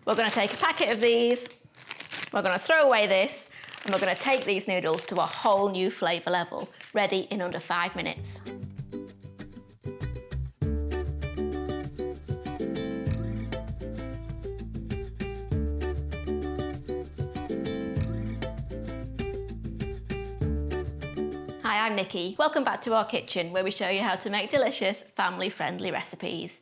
We're going to take a packet of these, we're going to throw away this, and we're going to take these noodles to a whole new flavour level, ready in under 5 minutes. Hi, I'm Nikki. Welcome back to our kitchen, where we show you how to make delicious, family-friendly recipes.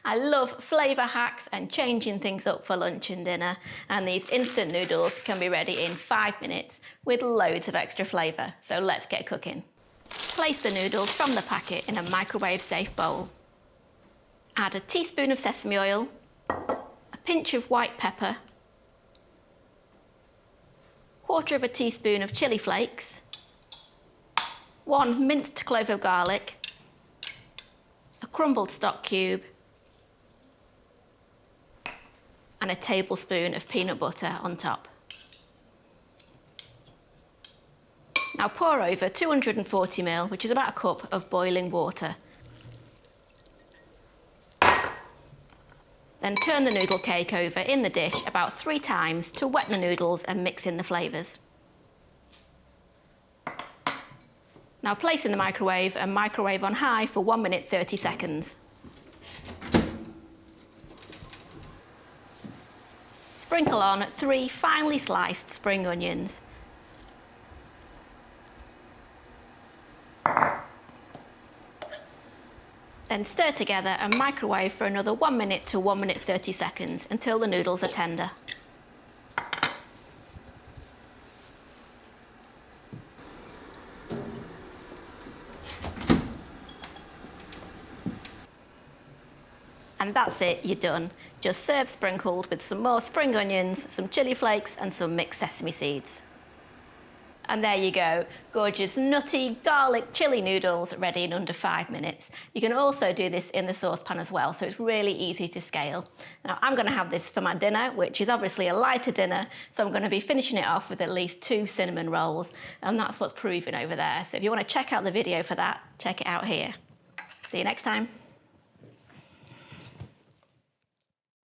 I love flavour hacks and changing things up for lunch and dinner, and these instant noodles can be ready in 5 minutes with loads of extra flavour. So let's get cooking. Place the noodles from the packet in a microwave-safe bowl. Add a teaspoon of sesame oil, a pinch of white pepper, 1/4 teaspoon of chilli flakes, 1 minced clove of garlic, a crumbled stock cube, and a tablespoon of peanut butter on top. Now pour over 240 ml, which is about a cup of boiling water. Then turn the noodle cake over in the dish about 3 times to wet the noodles and mix in the flavours. Now place in the microwave and microwave on high for 1 minute 30 seconds. Sprinkle on 3 finely sliced spring onions. Then stir together and microwave for another 1 minute to 1 minute 30 seconds until the noodles are tender. And that's it, you're done. Just serve sprinkled with some more spring onions, some chilli flakes and some mixed sesame seeds. And there you go, gorgeous nutty garlic chilli noodles ready in under 5 minutes. You can also do this in the saucepan as well, so it's really easy to scale. Now I'm going to have this for my dinner, which is obviously a lighter dinner, so I'm going to be finishing it off with at least 2 cinnamon rolls, and that's what's proving over there. So if you want to check out the video for that, check it out here. See you next time.